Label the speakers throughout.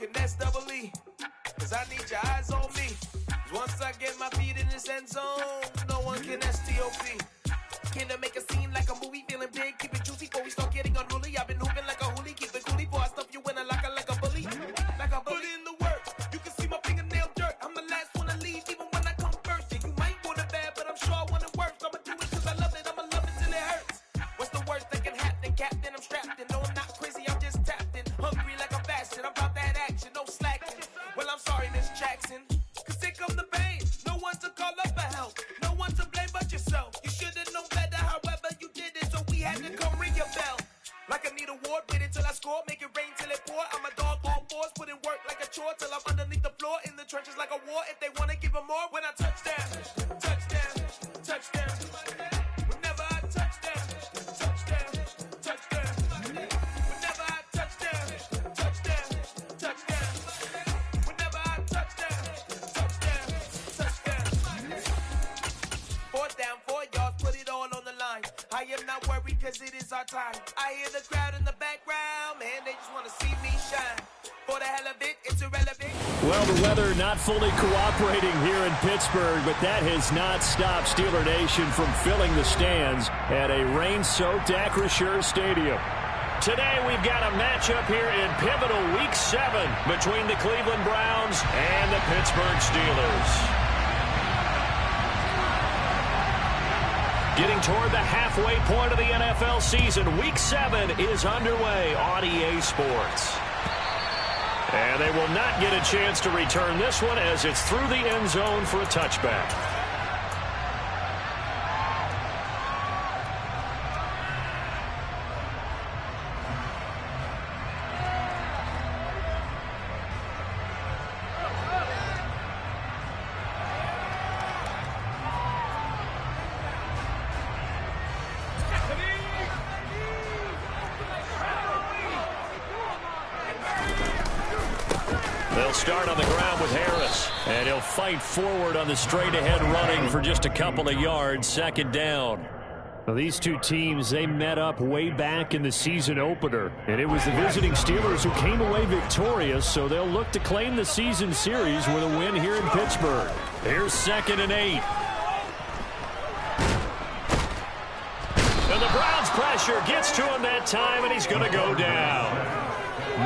Speaker 1: finesse double E. Cause I need your eyes on me. Once I get my feet in this end zone, no one can STOP. Can I make a scene like a movie, feeling big, keep it juicy before we start getting unruly. I've been hooping like a hoolie, keep it coolie before I stuff you in a locker like a bully. Like a bully. Put in the work, you can see my fingernail dirt. I'm the last one to leave, even when I come first. Yeah, you might want it bad, but I'm sure I want it worse. I'ma do it cause I love it, I'ma love it till it hurts. What's the worst that can happen, Captain? I'm strapped in, no I'm not crazy, I'm just tapped in. Hungry like I'm fasting, I'm about that action, no slacking. Well, I'm sorry, Miss Jackson, cause here come the pain. No one to call up for help, no one to blame but yourself. You should've known better, however you did it, so we had to come ring your bell. Like I need a ward, wait until I score, make it rain till it pour. I'm a dog, all fours, put in work like a chore till I'm underneath the floor, in the trenches like a war. If they wanna give them more, when I touch down, touchdown, touchdown. Whenever I touch down, touchdown, touchdown. Whenever I touch down, touchdown, touchdown. Whenever I touch down, touchdown, touchdown. 4th down, 4 yards, put it all on the line. I am not worried cause it is our time. I hear the crowd in the background, man, they just want to see me shine. For the hell of it, it's irrelevant.
Speaker 2: Well, the weather not fully cooperating here in Pittsburgh, but that has not stopped Steeler Nation from filling the stands at a rain-soaked Acrisure Stadium. Today we've got a matchup here in pivotal Week 7 between the Cleveland Browns and the Pittsburgh Steelers. Getting toward the halfway point of the NFL season, Week 7 is underway on EA Sports. And they will not get a chance to return this one as it's through the end zone for a touchback. They'll start on the ground with Harris. And he'll fight forward on the straight-ahead running for just a couple of yards. 2nd down. Well, these two teams, they met up way back in the season opener. And it was the visiting Steelers who came away victorious, so they'll look to claim the season series with a win here in Pittsburgh. Here's 2nd and 8. And the Browns pressure gets to him that time, and he's going to go down.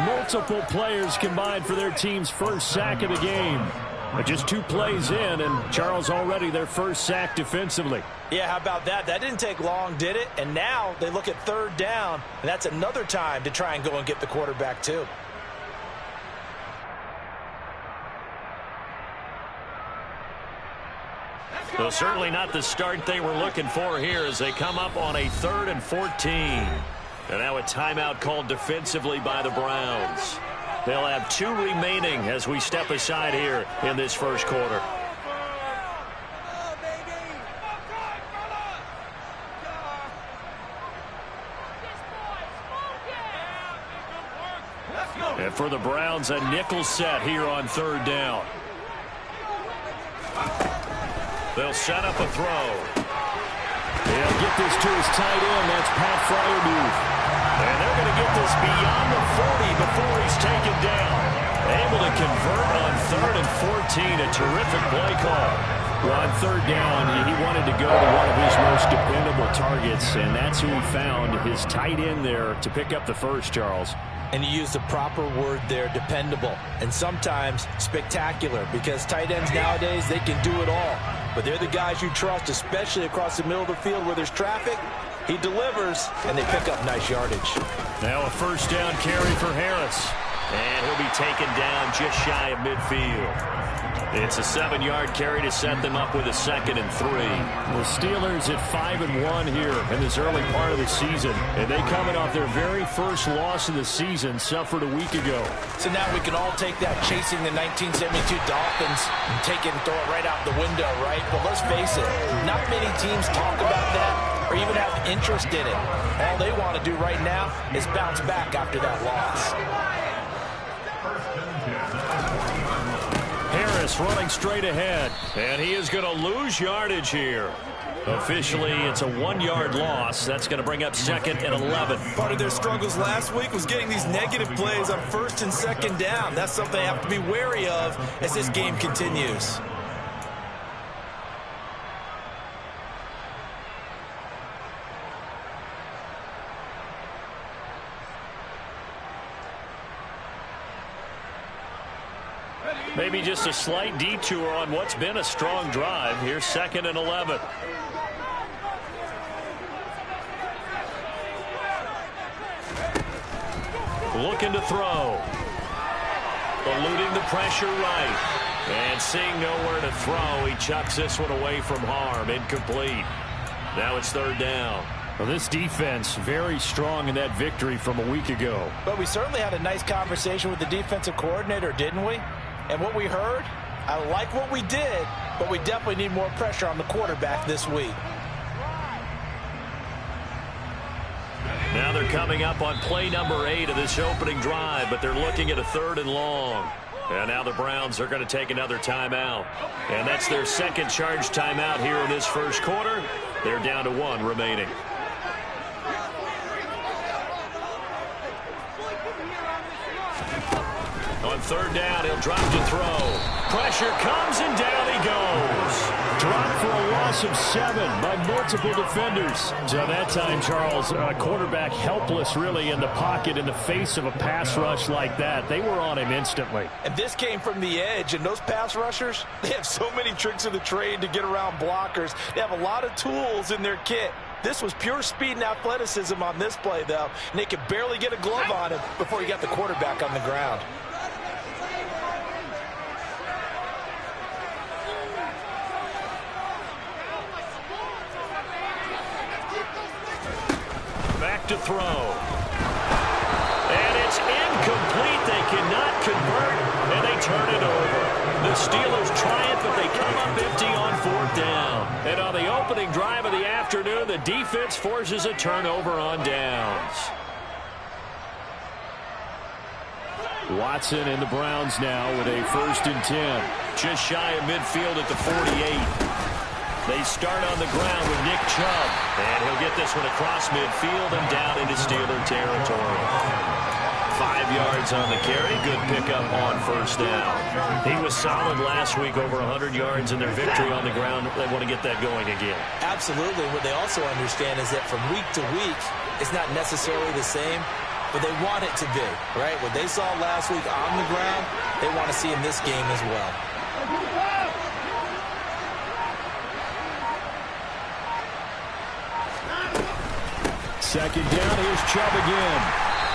Speaker 2: Multiple players combined for their team's first sack of the game. But just 2 plays in, and Charles already their first sack defensively.
Speaker 3: Yeah, how about that? That didn't take long, did it? And now they look at 3rd down, and that's another time to try and go and get the quarterback too.
Speaker 2: Well, certainly not the start they were looking for here as they come up on a 3rd and 14. And now a timeout called defensively by the Browns. They'll have 2 remaining as we step aside here in this first quarter. And for the Browns, a nickel set here on 3rd down. They'll set up a throw. He'll get this to his tight end. That's Pat Fryermuth. And they're going to get this beyond the 40 before he's taken down. Able to convert on 3rd and 14. A terrific play call. Well, on 3rd down, he wanted to go to one of his most dependable targets, and that's who he found, his tight end there, to pick up the first, Charles.
Speaker 3: And you use the proper word there, dependable. And sometimes spectacular, because tight ends nowadays, they can do it all. But they're the guys you trust, especially across the middle of the field where there's traffic. He delivers, and they pick up nice yardage.
Speaker 2: Now a 1st down carry for Harris. And he'll be taken down just shy of midfield. It's a 7-yard carry to set them up with a 2nd and 3. The Steelers at 5-1 here in this early part of the season. And they coming off their very first loss of the season, suffered a week ago.
Speaker 3: So now we can all take that chasing the 1972 Dolphins and take it and throw it right out the window, right? But let's face it, not many teams talk about that or even have interest in it. All they want to do right now is bounce back after that loss.
Speaker 2: Harris running straight ahead, and he is going to lose yardage here. Officially, it's a 1-yard loss. That's going to bring up 2nd and 11.
Speaker 3: Part of their struggles last week was getting these negative plays on 1st and 2nd down. That's something they have to be wary of as this game continues.
Speaker 2: Maybe just a slight detour on what's been a strong drive. Here's 2nd and 11. Looking to throw. Eluding the pressure right. And seeing nowhere to throw, he chucks this one away from harm. Incomplete. Now it's 3rd down.
Speaker 4: Well, this defense very strong in that victory from a week ago.
Speaker 3: But we certainly had a nice conversation with the defensive coordinator, didn't we? And what we heard, I like what we did, but we definitely need more pressure on the quarterback this week.
Speaker 2: Now they're coming up on play number 8 of this opening drive, but they're looking at a 3rd and long. And now the Browns are going to take another timeout. And that's their 2nd charge timeout here in this 1st quarter. They're down to 1 remaining. On 3rd down, he'll drop to throw. Pressure comes, and down he goes.
Speaker 4: Dropped for a loss of 7 by multiple defenders. So that time, Charles, a quarterback helpless really in the pocket in the face of a pass rush like that. They were on him instantly.
Speaker 3: And this came from the edge, and those pass rushers, they have so many tricks of the trade to get around blockers. They have a lot of tools in their kit. This was pure speed and athleticism on this play, though, and they could barely get a glove on him before he got the quarterback on the ground.
Speaker 2: To throw. And it's incomplete. They cannot convert, and they turn it over. The Steelers triumph, but they come up empty on 4th down. And on the opening drive of the afternoon, the defense forces a turnover on downs.
Speaker 4: Watson and the Browns now with a 1st and 10.
Speaker 2: Just shy of midfield at the 48. They start on the ground with Nick Chubb, and he'll get this one across midfield and down into Steeler territory. 5 yards on the carry. Good pickup on 1st down. He was solid last week, over 100 yards in their victory on the ground. They want to get that going again.
Speaker 3: Absolutely. What they also understand is that from week to week, it's not necessarily the same, but they want it to be, right? What they saw last week on the ground, they want to see in this game as well.
Speaker 4: 2nd down, here's Chubb again.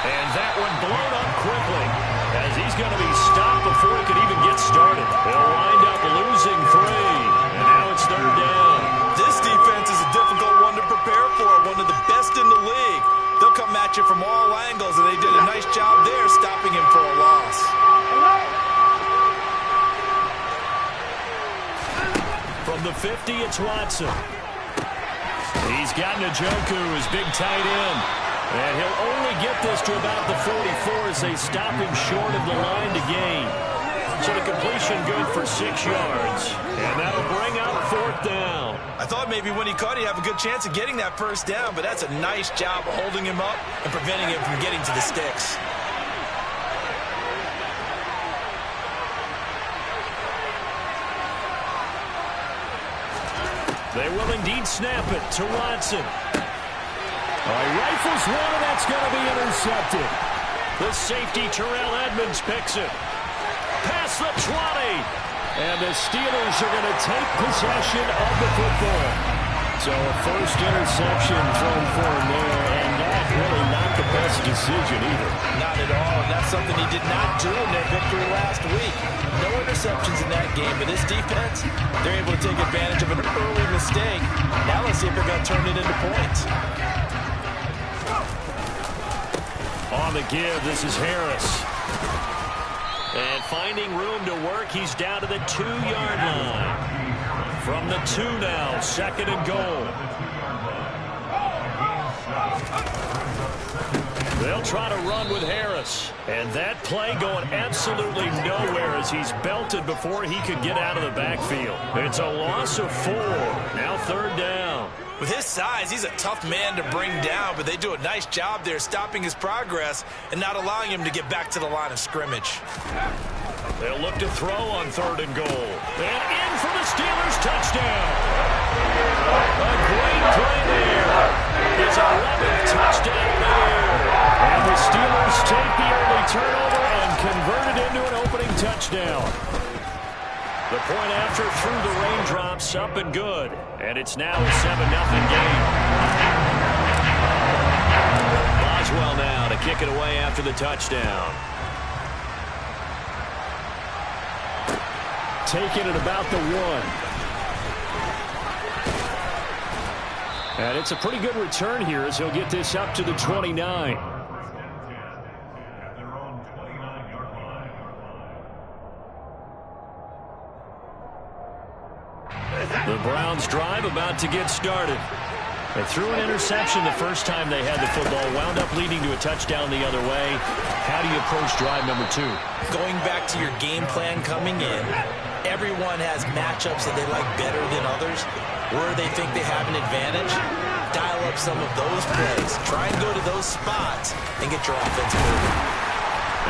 Speaker 2: And that one blown up quickly as he's going to be stopped before he could even get started. They'll wind up losing 3, and now it's 3rd down.
Speaker 3: This defense is a difficult one to prepare for, one of the best in the league. They'll come at you from all angles, and they did a nice job there stopping him for a loss.
Speaker 2: From the 50, it's Watson. He's got Njoku, his big tight end. And he'll only get this to about the 44 as they stop him short of the line to gain. So the completion good for 6 yards. And that'll bring up 4th down.
Speaker 3: I thought maybe when he caught, he'd have a good chance of getting that 1st down, but that's a nice job holding him up and preventing him from getting to the sticks.
Speaker 2: They will indeed snap it to Watson.
Speaker 4: Rifles one, and that's going to be intercepted.
Speaker 2: The safety, Terrell Edmonds, picks it. Past the 20.
Speaker 4: And the Steelers are going to take possession of the football. So a 1st interception thrown for him there, and that really not the best decision either.
Speaker 3: Not at all, and that's something he did not do in their victory last week. No interceptions in that game, but this defense, they're able to take advantage of an early mistake. Now let's see if they're going to turn it into points.
Speaker 2: On the give, this is Harris. And finding room to work, he's down to the 2-yard line. From the 2 now, 2nd and goal.
Speaker 4: They'll try to run with Harris. And that play going absolutely nowhere as he's belted before he could get out of the backfield. It's a loss of 4. Now 3rd down.
Speaker 3: With his size, he's a tough man to bring down, but they do a nice job there stopping his progress and not allowing him to get back to the line of scrimmage.
Speaker 4: They'll look to throw on 3rd and goal. And in for the Steelers touchdown. A great play there. His 11th touchdown there. And the Steelers take the early turnover and convert it into an opening touchdown. The point after through the raindrops, up and good. And it's now a 7-0 game. Boswell now to kick it away after the touchdown. Taking it about the 1. And it's a pretty good return here as he'll get this up to the 29. The Browns drive about to get started. They threw an interception the first time they had the football, wound up leading to a touchdown the other way. How do you approach drive number 2?
Speaker 3: Going back to your game plan coming in, everyone has matchups that they like better than others. Where they think they have an advantage, dial up some of those plays. Try and go to those spots and get your offense moving.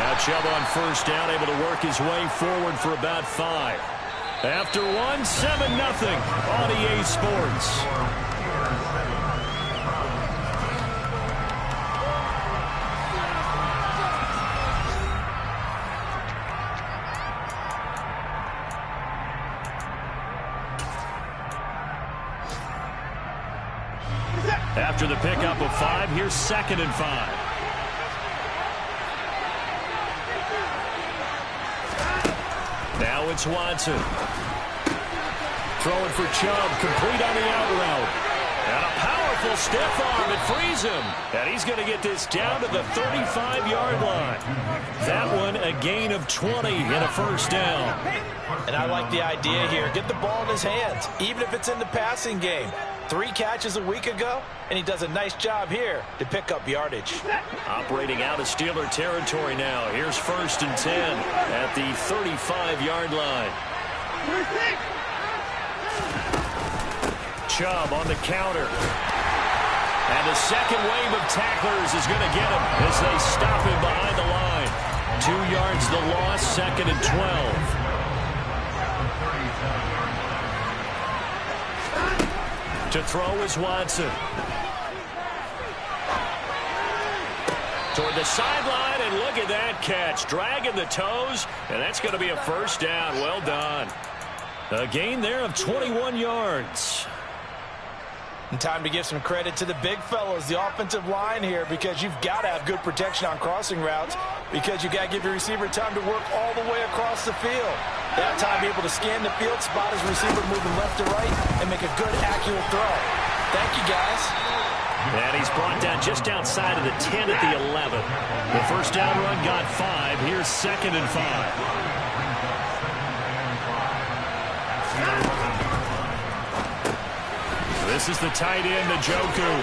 Speaker 4: Now Chubb on 1st down, able to work his way forward for about 5. After 1, 7-0 on EA Sports. After the pickup of 5, here's 2nd and 5. Now it's Watson. Throwing for Chubb, complete on the out route. And a powerful stiff arm, it frees him. And he's going to get this down to the 35-yard line. That one a gain of 20 and a 1st down.
Speaker 3: And I like the idea here. Get the ball in his hands, even if it's in the passing game. 3 catches a week ago, and he does a nice job here to pick up yardage.
Speaker 4: Operating out of Steeler territory now. Here's 1st and 10 at the 35-yard line. Chubb on the counter. And the second wave of tacklers is going to get him as they stop him behind the line. 2 yards the loss, 2nd and 12. To throw is Watson. Toward the sideline, and look at that catch. Dragging the toes, and that's going to be a 1st down. Well done. A gain there of 21 yards.
Speaker 3: And time to give some credit to the big fellows, the offensive line here, because you've got to have good protection on crossing routes, because you've got to give your receiver time to work all the way across the field. That time be able to scan the field, spot his receiver moving left to right, and make a good, accurate throw. Thank you, guys.
Speaker 4: And he's brought down just outside of the 10 at the 11. The 1st down run got 5. Here's 2nd and 5. This is the tight end, Njoku.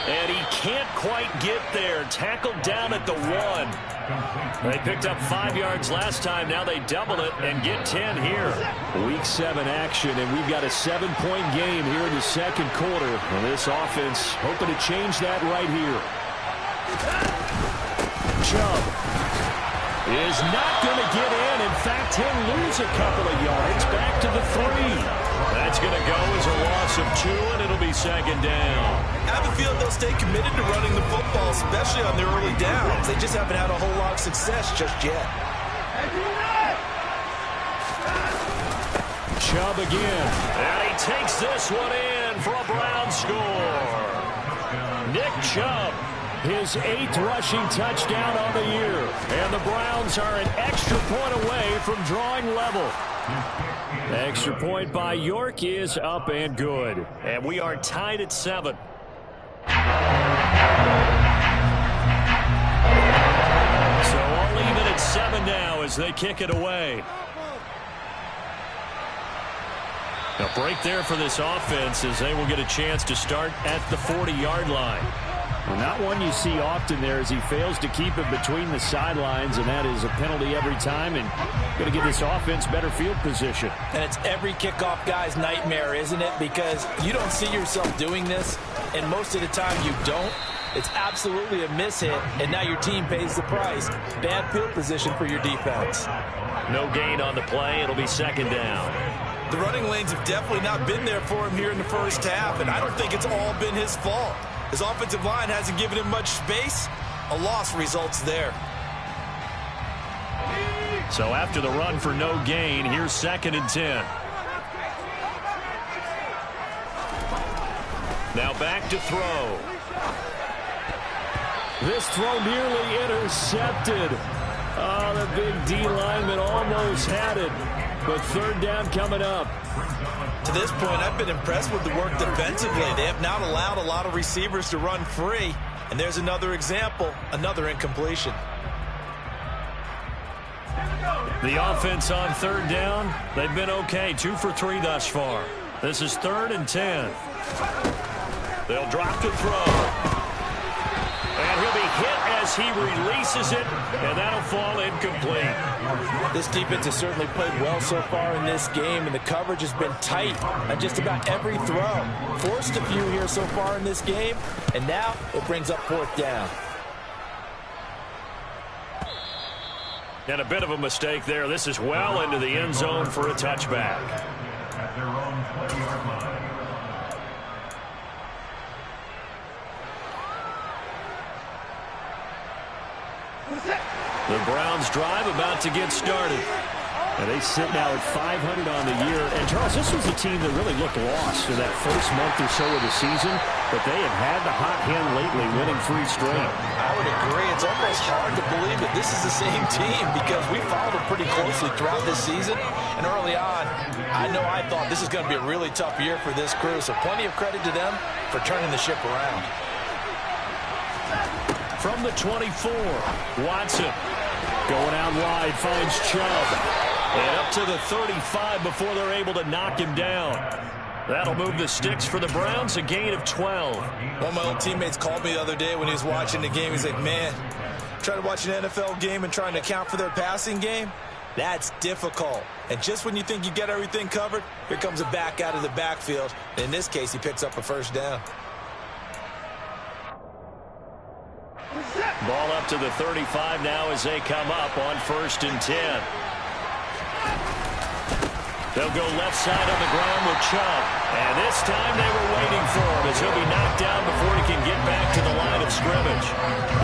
Speaker 4: And he can't quite get there. Tackled down at the 1. They picked up 5 yards last time. Now they double it and get 10 here. Week 7 action, and we've got a 7-point game here in the 2nd quarter. And this offense hoping to change that right here. Chubb is not going to get in. In fact, he'll lose a couple of yards back to the 3. That's going to go as a loss of 2, and it'll be 2nd down.
Speaker 3: I have a feeling they'll stay committed to running the football, especially on their early downs. They just haven't had a whole lot of success just yet.
Speaker 4: Chubb again. And he takes this one in for a Brown score. Nick Chubb, his 8th rushing touchdown on the year. And the Browns are an extra point away from drawing level. Extra point by York is up and good. And we are tied at 7. So all even at 7 now as they kick it away. A break there for this offense as they will get a chance to start at the 40-yard line.
Speaker 2: Well, not one you see often there as he fails to keep it between the sidelines, and that is a penalty every time, and going to give this offense better field position.
Speaker 3: And it's every kickoff guy's nightmare, isn't it? Because you don't see yourself doing this, and most of the time you don't. It's absolutely a mishit, and now your team pays the price. Bad field position for your defense.
Speaker 2: No gain on the play. It'll be second down.
Speaker 3: The running lanes have definitely not been there for him here in the first half, and I don't think it's all been his fault. His offensive line hasn't given him much space. A loss results there.
Speaker 2: So after the run for no gain, here's 2nd and 10. Now back to throw. This throw nearly intercepted. Oh, the big D lineman almost had it. But 3rd down coming up.
Speaker 3: To this point, I've been impressed with the work defensively. They have not allowed a lot of receivers to run free. And there's another example, another incompletion.
Speaker 2: The offense on 3rd down, they've been okay. 2 for 3 thus far. This is 3rd and 10. They'll drop to throw. And he'll be hit as he releases it, and that'll fall incomplete.
Speaker 3: This defense has certainly played well so far in this game, and the coverage has been tight on just about every throw. Forced a few here so far in this game, and now it brings up 4th down.
Speaker 2: And a bit of a mistake there. This is well into the end zone for a touchback.
Speaker 5: At their own 20-yard line.
Speaker 2: The Browns drive about to get started. And they sit now at 500 on the year. And, Charles, this was a team that really looked lost in that first month or so of the season. But they have had the hot hand lately, winning 3 straight.
Speaker 3: I would agree. It's almost hard to believe that this is the same team because we followed them pretty closely throughout this season. And early on, I know I thought this is going to be a really tough year for this crew. So plenty of credit to them for turning the ship around.
Speaker 2: From the 24, Watson going out wide, finds Chubb. And up to the 35 before they're able to knock him down. That'll move the sticks for the Browns, a gain of 12.
Speaker 3: One of my old teammates called me the other day when he was watching the game. He's like, man, trying to watch an NFL game and trying to account for their passing game, that's difficult. And just when you think you get everything covered, here comes a back out of the backfield. And in this case, he picks up a 1st down.
Speaker 2: Ball up to the 35 now as they come up on 1st and 10. They'll go left side on the ground with Chubb. And this time they were waiting for him as he'll be knocked down before he can get back to the line of scrimmage.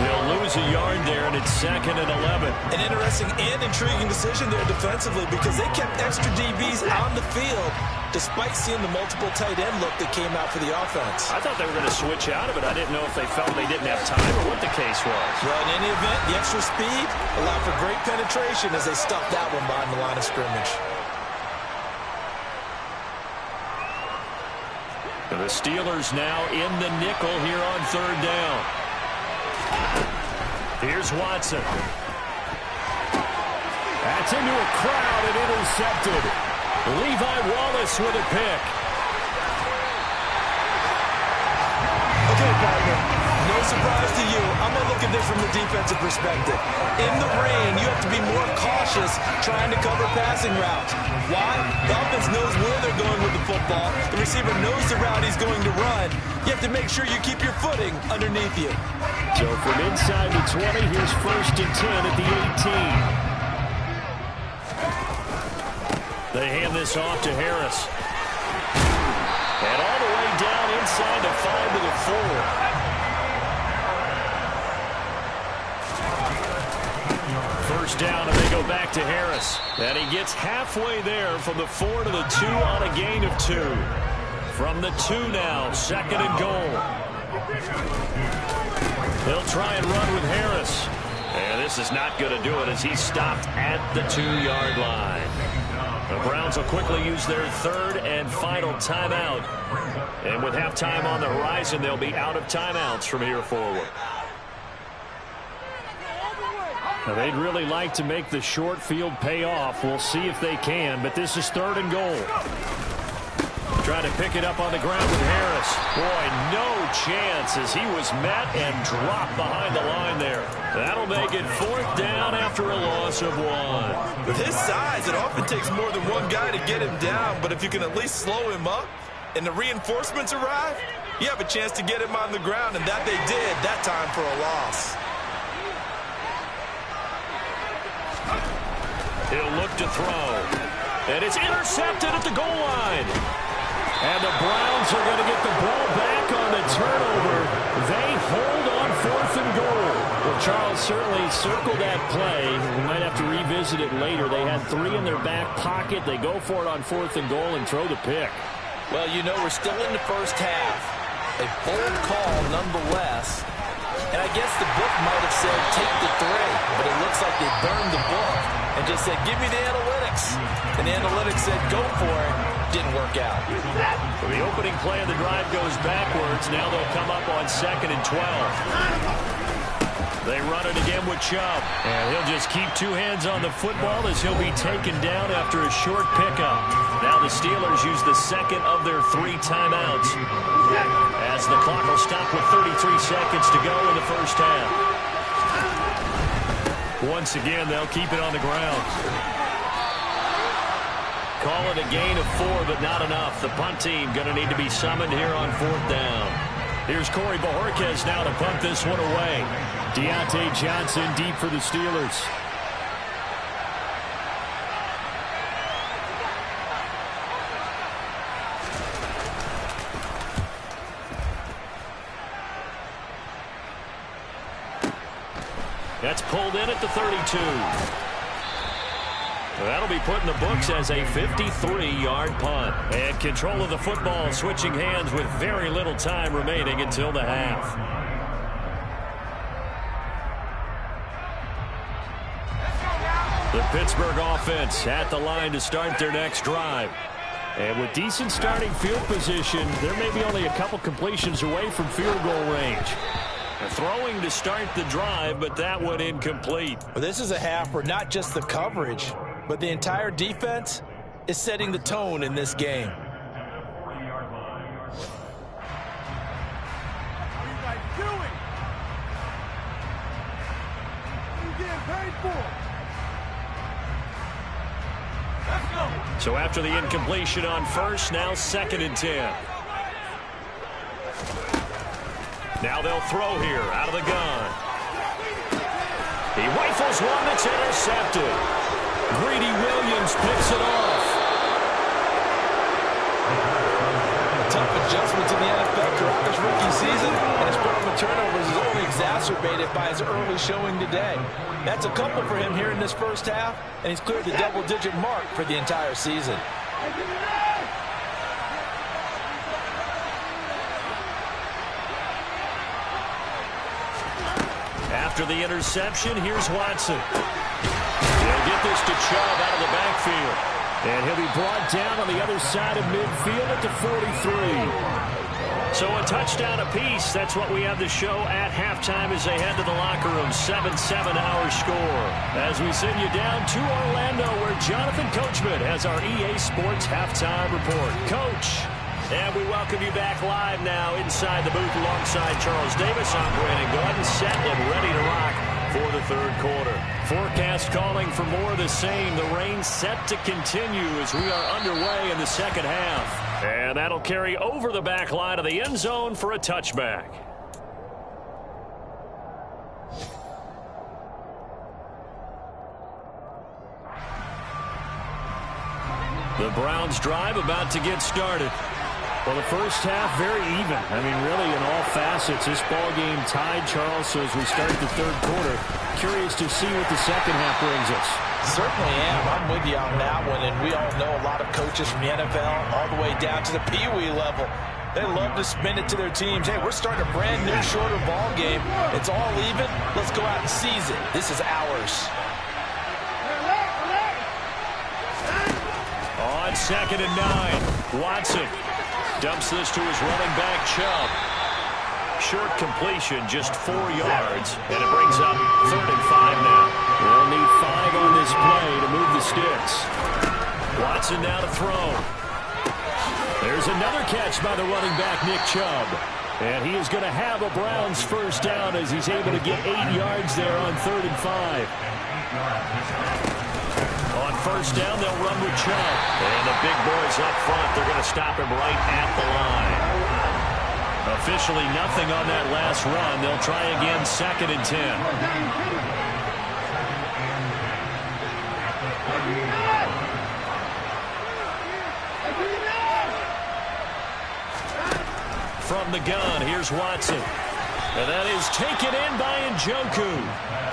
Speaker 2: They'll lose a yard there, and it's 2nd and 11.
Speaker 3: An interesting and intriguing decision there defensively because they kept extra DBs on the field despite seeing the multiple tight end look that came out for the offense.
Speaker 2: I thought they were going to switch out of it. I didn't know if they felt they didn't have time or what the case was.
Speaker 3: Well, in any event, the extra speed allowed for great penetration as they stuffed that one behind the line of scrimmage.
Speaker 2: The Steelers now in the nickel here on 3rd down. Here's Watson. That's into a crowd and intercepted. Levi Wallace with a pick.
Speaker 3: Okay, partner, no surprise to you. I'm going to look at this from the defensive perspective. In the rain, you have to be more cautious trying to cover passing routes. Why? The offense knows where they're going with the football. The receiver knows the route he's going to run. You have to make sure you keep your footing underneath you.
Speaker 2: So from inside the 20, here's 1st and 10 at the 18. They hand this off to Harris. And all the way down inside the 5 to the 4. First down, and they go back to Harris. And he gets halfway there from the 4 to the 2 on a gain of 2. From the 2 now, 2nd and goal. They'll try and run with Harris. And this is not going to do it as he's stopped at the 2-yard line. The Browns will quickly use their 3rd and final timeout. And with halftime on the horizon, they'll be out of timeouts from here forward. Now, they'd really like to make the short field pay off. We'll see if they can, but this is 3rd and goal. Trying to pick it up on the ground with Harris. Boy, no chance as he was met and dropped behind the line there. That'll make it 4th down after a loss of 1.
Speaker 3: With his size, it often takes more than one guy to get him down, but if you can at least slow him up and the reinforcements arrive, you have a chance to get him on the ground, and that they did that time for a loss.
Speaker 2: He'll look to throw. And it's intercepted at the goal line. And the Browns are going to get the ball back on the turnover. They hold on 4th and goal. Well, Charles certainly circled that play. We might have to revisit it later. They had 3 in their back pocket. They go for it on 4th and goal and throw the pick.
Speaker 3: Well, you know, we're still in the first half. A bold call nonetheless. And I guess the book might have said take the 3, but it looks like they burned the book and just said give me the analytics. And the analytics said go for it. Didn't work out.
Speaker 2: Well, the opening play of the drive goes backwards. Now they'll come up on 2nd and 12. They run it again with Chubb. And he'll just keep 2 hands on the football as he'll be taken down after a short pickup. Now the Steelers use the 2nd of their 3 timeouts as the clock will stop with 33 seconds to go in the first half. Once again, they'll keep it on the ground. Call it a gain of 4, but not enough. The punt team going to need to be summoned here on 4th down. Here's Corey Bojorquez now to punt this one away. Deontay Johnson deep for the Steelers. That's pulled in at the 32. That'll be put in the books as a 53-yard punt. And control of the football switching hands with very little time remaining until the half. The Pittsburgh offense at the line to start their next drive. And with decent starting field position, there may be only a couple completions away from field goal range. Throwing to start the drive, but that one incomplete.
Speaker 3: Well, this is a half where not just the coverage, but the entire defense is setting the tone in this game.
Speaker 5: At the 40-yard line.
Speaker 6: What are you guys doing? What are you getting paid for? Let's go.
Speaker 2: So after the incompletion on first, now 2nd and 10. Now they'll throw here out of the gun. He rifles one that's intercepted. Greedy Williams picks it off.
Speaker 3: A tough adjustment to the NFL throughout this rookie season, and his problem with turnovers is only exacerbated by his early showing today. That's a couple for him here in this first half, and he's cleared the double-digit mark for the entire season.
Speaker 2: After the interception, here's Watson. He'll get this to Chubb out of the backfield. And he'll be brought down on the other side of midfield at the 43. So a touchdown apiece. That's what we have to show at halftime as they head to the locker room. 7-7 our score. As we send you down to Orlando, where Jonathan Coachman has our EA Sports halftime report. Coach. And we welcome you back live now inside the booth alongside Charles Davis. I'm Brandon Gordon, set and ready to rock for the 3rd quarter. Forecast calling for more of the same. The rain set to continue as we are underway in the 2nd half. And that'll carry over the back line of the end zone for a touchback. The Browns drive about to get started. Well, the first half, very even. I mean, really, in all facets, this ball game tied, Charles. So as we start the 3rd quarter, curious to see what the second half brings us.
Speaker 3: Certainly am. I'm with you on that one. And we all know a lot of coaches from the NFL all the way down to the Pee-wee level. They love to spin it to their teams. Hey, we're starting a brand new, shorter ball game. It's all even. Let's go out and seize it. This is ours.
Speaker 2: On 2nd and 9, Watson dumps this to his running back, Chubb. Short completion, just 4 yards, and it brings up 3rd and 5 now. They'll need 5 on this play to move the sticks. Watson now to throw. There's another catch by the running back, Nick Chubb. And he is going to have a Browns first down as he's able to get 8 yards there on 3rd and 5. On first down, they'll run with Chubb. And the big boys up front, they're going to stop him right at the line. Officially nothing on that last run. They'll try again 2nd and 10. From the gun, here's Watson. And that is taken in by Njoku.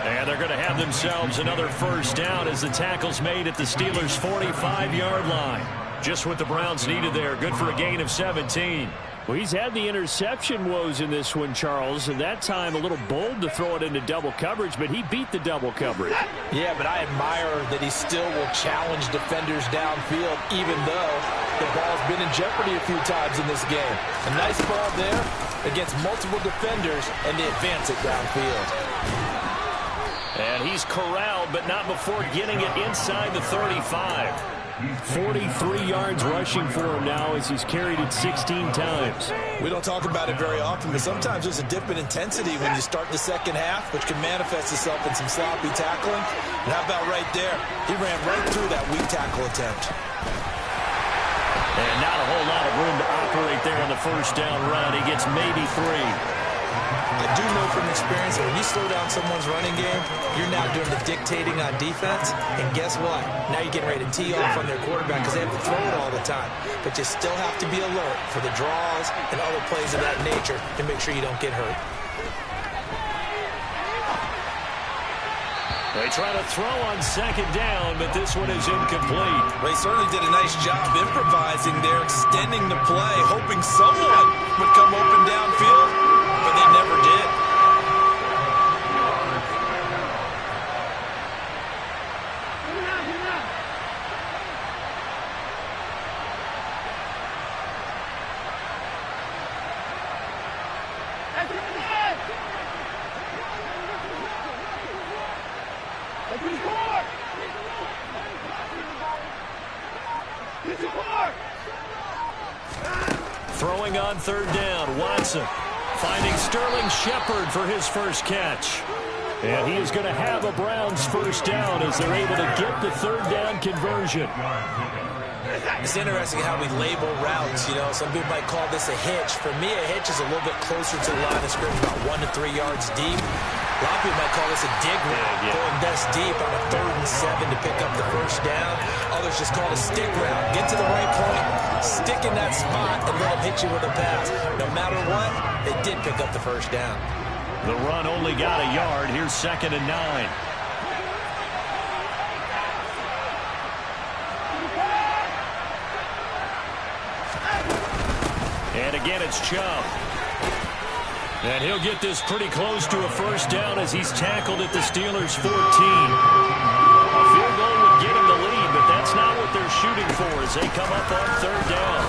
Speaker 2: And they're going to have themselves another first down as the tackle's made at the Steelers' 45-yard line. Just what the Browns needed there. Good for a gain of 17.
Speaker 4: Well, he's had the interception woes in this one, Charles, and that time a little bold to throw it into double coverage, but he beat the double coverage.
Speaker 3: Yeah, but I admire that he still will challenge defenders downfield, even though the ball's been in jeopardy a few times in this game. A nice ball there against multiple defenders, and they advance it downfield.
Speaker 2: And he's corralled, but not before getting it inside the 35.
Speaker 4: 43 yards rushing for him now as he's carried it 16 times.
Speaker 3: We don't talk about it very often, but sometimes there's a dip in intensity when you start the second half, which can manifest itself in some sloppy tackling. And how about right there? He ran right through that weak tackle attempt.
Speaker 2: And not a whole lot of room to operate there on the first down run. He gets maybe 3.
Speaker 3: I do know from experience that when you slow down someone's running game, you're now doing the dictating on defense. And guess what? Now you're getting ready to tee off on their quarterback because they have to throw it all the time. But you still have to be alert for the draws and other plays of that nature to make sure you don't get hurt.
Speaker 2: They try to throw on 2nd down, but this one is incomplete.
Speaker 3: They certainly did a nice job improvising there, extending the play, hoping someone would come open downfield, but they never did.
Speaker 2: Throwing on 3rd down, Watson finding Sterling Shepard for his first catch. And he is going to have a Browns first down as they're able to get the 3rd down conversion.
Speaker 3: It's interesting how we label routes. You know, some people might call this a hitch. For me, a hitch is a little bit closer to the line of scrimmage, about 1 to 3 yards deep. A lot of people might call this a dig route, going best deep on a 3rd and 7 to pick up the first down. Others just call it a stick route. Get to the right point, stick in that spot, and let them hit you with a pass. No matter what, they did pick up the first down.
Speaker 2: The run only got a yard. Here's 2nd and 9. And again, it's Chubb. And he'll get this pretty close to a first down as he's tackled at the Steelers' 14. A field goal would get him the lead, but that's not what they're shooting for as they come up on 3rd down.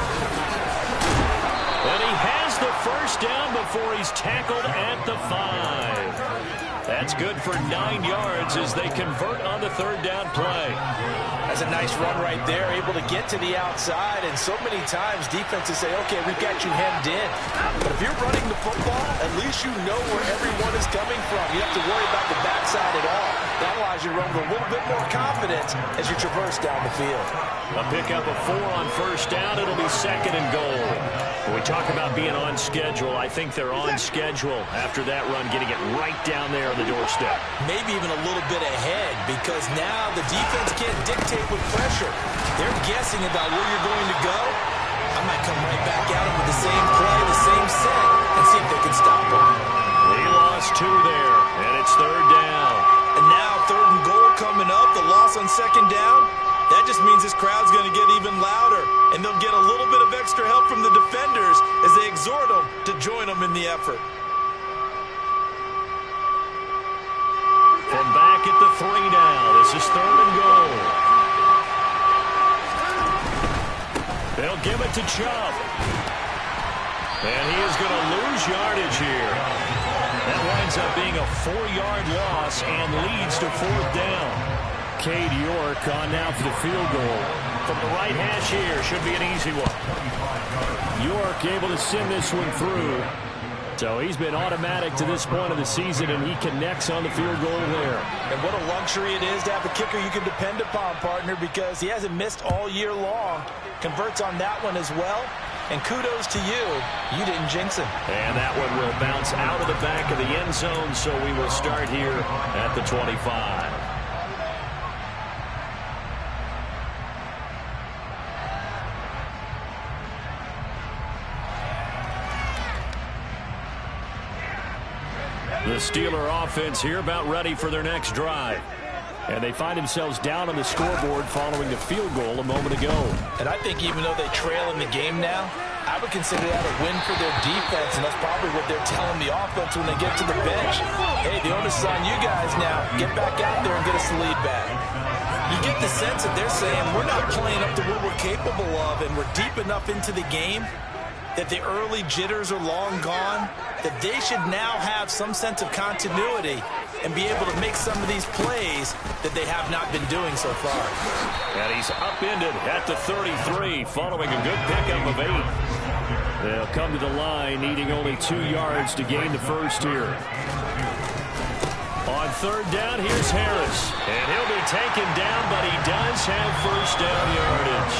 Speaker 2: And he has the first down before he's tackled at the 5. That's good for 9 yards as they convert on the 3rd down play.
Speaker 3: That's a nice run right there, able to get to the outside. And so many times defenses say, okay, we've got you hemmed in. But if you're running the football, at least you know where everyone is coming from. You don't have to worry about the backside at all. That allows you to run with a little bit more confidence as you traverse down the field.
Speaker 2: A pickup of 4 on first down. It'll be 2nd and goal. When we talk about being on schedule, I think they're on schedule after that run, getting it right down there on the doorstep.
Speaker 3: Maybe even a little bit ahead because now the defense can't dictate with pressure. They're guessing about where you're going to go. I might come right back at them with the same play, the same set, and see if they can stop them.
Speaker 2: He lost 2 there, and it's 3rd down.
Speaker 3: And now 3rd and goal coming up, the loss on 2nd down. That just means this crowd's going to get even louder, and they'll get a little bit of extra help from the defenders as they exhort them to join them in the effort.
Speaker 2: From back at the 3 now, this is 3rd and goal. They'll give it to Chubb. And he is going to lose yardage here. That winds up being a 4-yard loss and leads to 4th down.
Speaker 4: Cade York on now for the field goal.
Speaker 2: from the right hash here. Should be an easy one.
Speaker 4: York able to send this one through. So he's been automatic to this point of the season, and he connects on the field goal there.
Speaker 3: And what a luxury it is to have a kicker you can depend upon, partner, because he hasn't missed all year long. Converts on that one as well. And kudos to you. You didn't jinx him.
Speaker 2: And that one will bounce out of the back of the end zone, so we will start here at the 25. The Steeler offense here about ready for their next drive. And they find themselves down on the scoreboard following the field goal a moment ago.
Speaker 3: And I think even though they trail in the game now, I would consider that a win for their defense, and that's probably what they're telling the offense when they get to the bench. Hey, the onus is on you guys now. Get back out there and get us the lead back. You get the sense that they're saying we're not playing up to what we're capable of, and we're deep enough into the game that the early jitters are long gone, that they should now have some sense of continuity and be able to make some of these plays that they have not been doing so far.
Speaker 2: And he's upended at the 33 following a good pickup of 8.
Speaker 4: They'll come to the line needing only 2 yards to gain the first here.
Speaker 2: On third down, here's Harris. And he'll be taken down, but he does have first down yardage.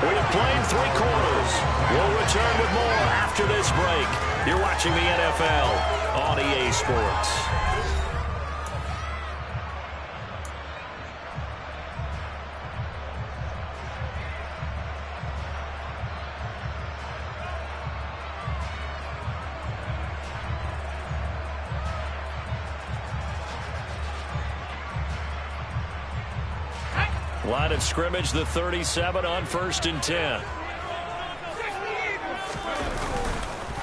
Speaker 2: We have played 3 quarters. We'll return with more after this break. You're watching the NFL on EA Sports. Line of scrimmage, the 37 on 1st and 10.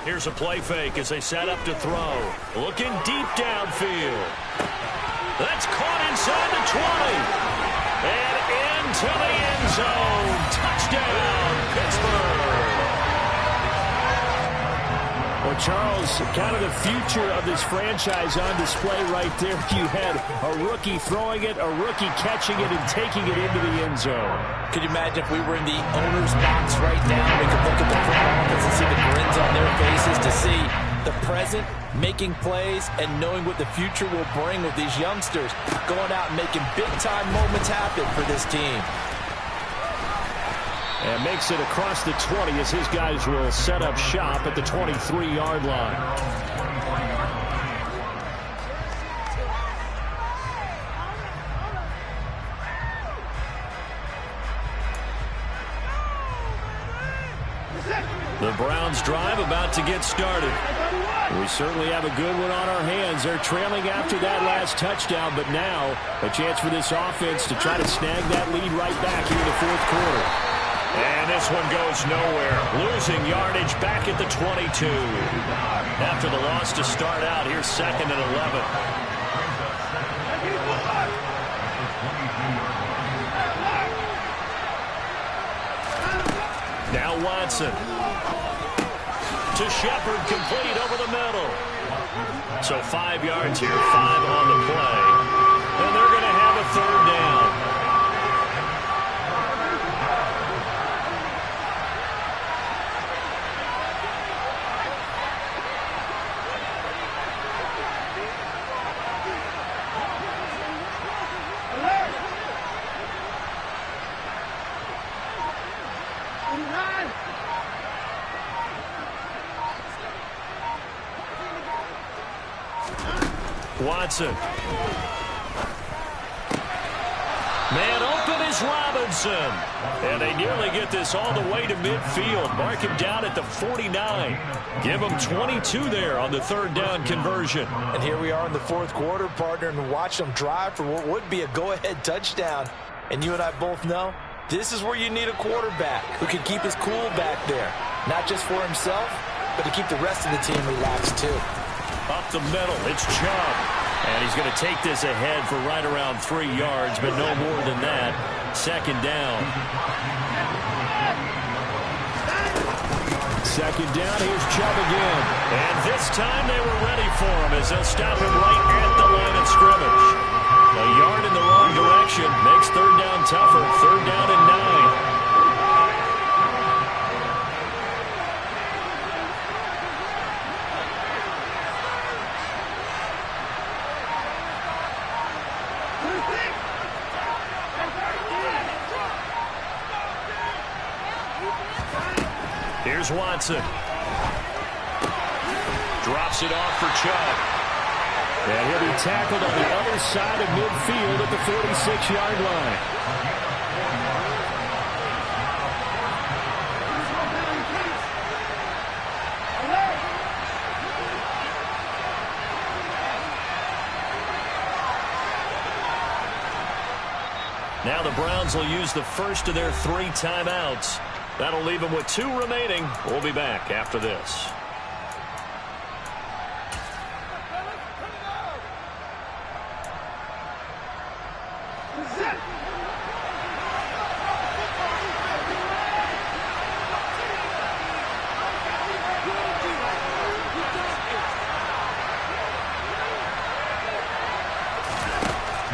Speaker 2: Here's a play fake as they set up to throw. Looking deep downfield. That's caught inside the 20. And into the end zone. Touchdown, Pittsburgh.
Speaker 4: Well, Charles, kind of the future of this franchise on display right there. You had a rookie throwing it, a rookie catching it, and taking it into the end zone.
Speaker 3: Could you imagine if we were in the owner's box right now? We could look at the front office and see the grins on their faces, to see the present making plays and knowing what the future will bring with these youngsters going out and making big-time moments happen for this team.
Speaker 4: And makes it across the 20 as his guys will set up shop at the 23-yard line.
Speaker 2: The Browns drive about to get started.
Speaker 4: We certainly have a good one on our hands. They're trailing after that last touchdown, but now a chance for this offense to try to snag that lead right back into the fourth quarter.
Speaker 2: And this one goes nowhere. Losing yardage back at the 22. After the loss to start out, here's 2nd and 11. Now Watson. To Shepard, complete over the middle. So 5 yards here, 5 on the play. And they're going to have a third down. Watson. Man open is Robinson. And they nearly get this all the way to midfield. Mark him down at the 49. Give him 22 there on the third down conversion.
Speaker 3: And here we are in the fourth quarter, partner, and watch them drive for what would be a go-ahead touchdown. And you and I both know this is where you need a quarterback who can keep his cool back there. Not just for himself, but to keep the rest of the team relaxed too.
Speaker 2: Up the middle, it's Chubb. And he's going to take this ahead for right around 3 yards, but no more than that. 2nd down.
Speaker 4: 2nd down, here's Chubb again.
Speaker 2: And this time they were ready for him as they'll stop him right at the line of scrimmage. A yard in the wrong direction makes third down tougher. Third down and 9. Here's Watson. Drops it off for Chubb. And he'll be tackled on the other side of midfield at the 46-yard line. Now the Browns will use the first of their 3 timeouts. That'll leave them with 2 remaining. We'll be back after this.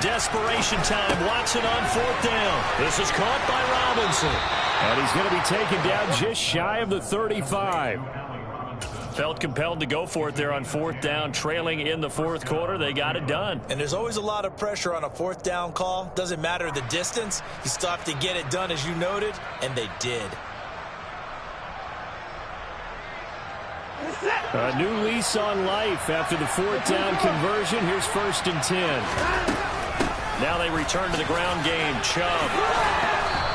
Speaker 2: Desperation time. Watson on 4th down. This is caught by Robinson. And he's going to be taken down just shy of the 35. Felt compelled to go for it there on 4th down, trailing in the 4th quarter. They got it done.
Speaker 3: And there's always a lot of pressure on a 4th down call. Doesn't matter the distance. You still have to get it done, as you noted, and they did.
Speaker 2: A new lease on life after the 4th down conversion. Here's 1st and 10. Now they return to the ground game. Chubb.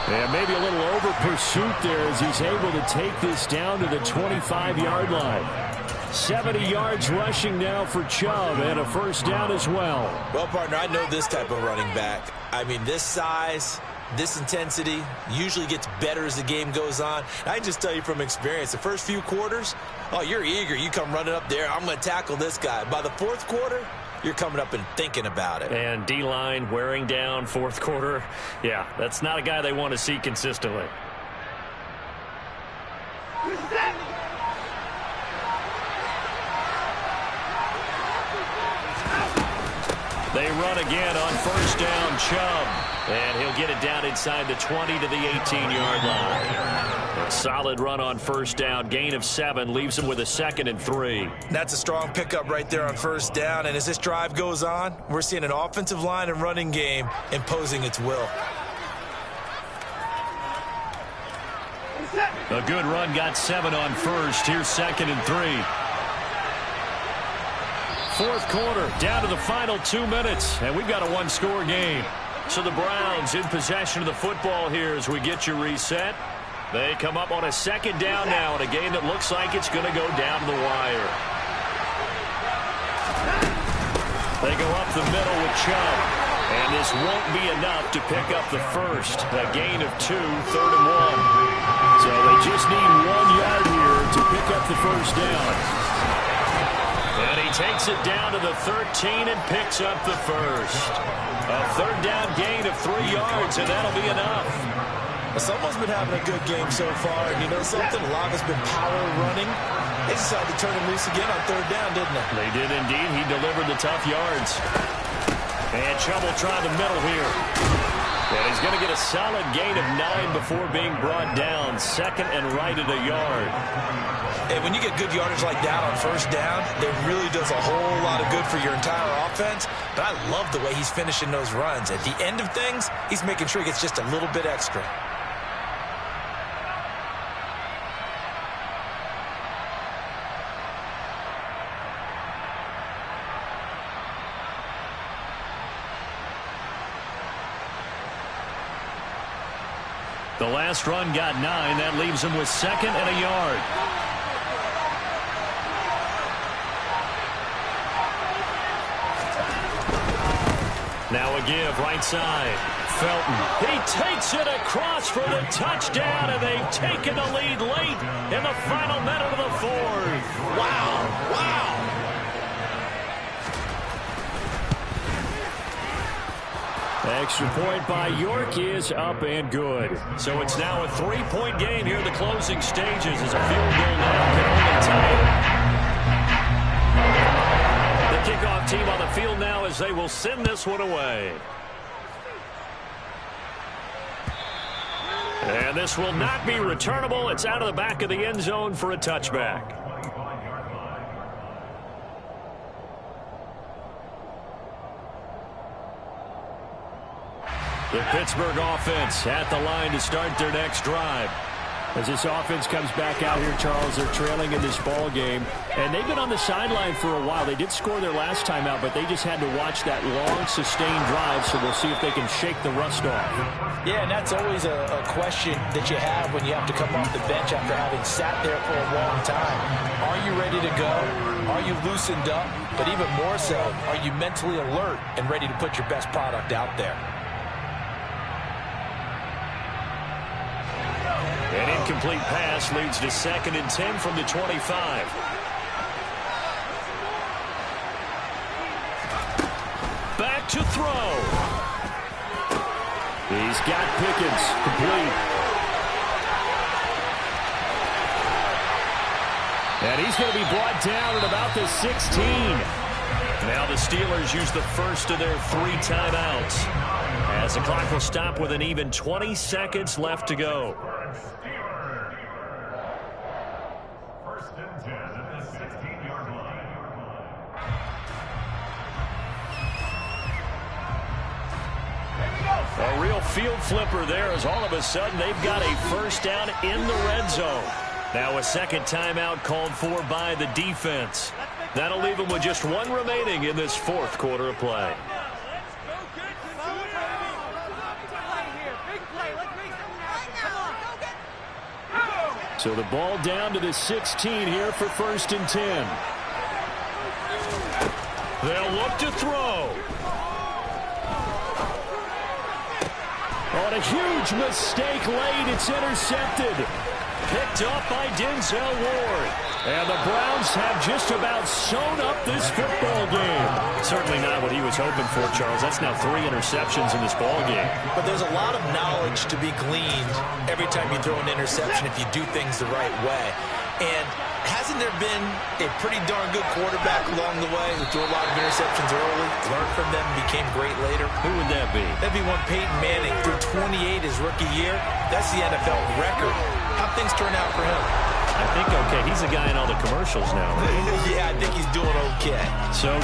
Speaker 2: And maybe a little over pursuit there as he's able to take this down to the 25-yard line. 70 yards rushing now for Chubb and a 1st down as well.
Speaker 3: Well, partner, I know this type of running back. I mean, this size, this intensity usually gets better as the game goes on. I can just tell you from experience, the first few quarters, oh, you're eager. You come running up there. I'm going to tackle this guy. By the 4th quarter, you're coming up and thinking about it.
Speaker 2: And D-line wearing down 4th quarter. Yeah, that's not a guy they want to see consistently. They run again on 1st down. Chubb. And he'll get it down inside the 20 to the 18-yard line. A solid run on 1st down. Gain of 7 leaves him with a 2nd and 3.
Speaker 3: That's a strong pickup right there on 1st down. And as this drive goes on, we're seeing an offensive line and running game imposing its will.
Speaker 2: A good run, got 7 on 1st. Here's 2nd and 3. 4th quarter, down to the final 2 minutes, and we've got a 1-score game. So the Browns in possession of the football here as we get you reset. They come up on a 2nd down now in a game that looks like it's going to go down to the wire. They go up the middle with Chubb, and this won't be enough to pick up the first. A gain of 2, 3rd and 1. So they just need 1 yard here to pick up the 1st down. And he takes it down to the 13 and picks up the first. A 3rd down gain of 3 yards, and that'll be enough.
Speaker 3: Well, someone's been having a good game so far, and you know something? A lot of it's been power running. They decided to turn him loose again on 3rd down, didn't they?
Speaker 2: They did indeed. He delivered the tough yards. And Chubb will try the middle here. And he's going to get a solid gain of 9 before being brought down. 2nd and right at a yard.
Speaker 3: And when you get good yardage like that on 1st down, it really does a whole lot of good for your entire offense. But I love the way he's finishing those runs. At the end of things, he's making sure he gets just a little bit extra.
Speaker 2: The last run got 9. That leaves him with 2nd and a yard. Now a give right side. Felton. He takes it across for the touchdown, and they've taken the lead late in the final minute of the 4th.
Speaker 3: Wow. Wow.
Speaker 2: Extra point by York is up and good. So it's now a 3-point game here in the closing stages as a field goal now can only tie it. The kicker kickoff team on the field now as they will send this one away. And this will not be returnable. It's out of the back of the end zone for a touchback. The Pittsburgh offense at the line to start their next drive. As this offense comes back out here, Charles, they're trailing in this ball game. And they've been on the sideline for a while. They did score their last time out, but they just had to watch that long, sustained drive, so we'll see if they can shake the rust off.
Speaker 3: Yeah, and that's always a question that you have when you have to come off the bench after having sat there for a long time. Are you ready to go? Are you loosened up? But even more so, are you mentally alert and ready to put your best product out there?
Speaker 2: An incomplete pass leads to 2nd and 10 from the 25. Back to throw. He's got Pickens complete. And he's going to be brought down at about the 16. Now the Steelers use the first of their 3 timeouts, as the clock will stop with an even 20 seconds left to go. A real field flipper there, as all of a sudden they've got a first down in the red zone. Now a second timeout called for by the defense. That'll leave them with just 1 remaining in this 4th quarter of play. So the ball down to the 16 here for 1st and 10. They'll look to throw. On a huge mistake late, it's intercepted. Picked up by Denzel Ward. And the Browns have just about sewn up this football game. Certainly not what he was hoping for, Charles. That's now 3 interceptions in this ball game.
Speaker 3: But there's a lot of knowledge to be gleaned every time you throw an interception if you do things the right way. And hasn't there been a pretty darn good quarterback along the way who threw a lot of interceptions early, learned from them, became great later?
Speaker 2: Who would that be?
Speaker 3: That'd be one Peyton Manning, threw 28 his rookie year. That's the NFL record. How'd things turn out for him?
Speaker 2: I think okay. He's the guy in all the commercials now.
Speaker 3: Yeah, I think he's doing okay.
Speaker 2: So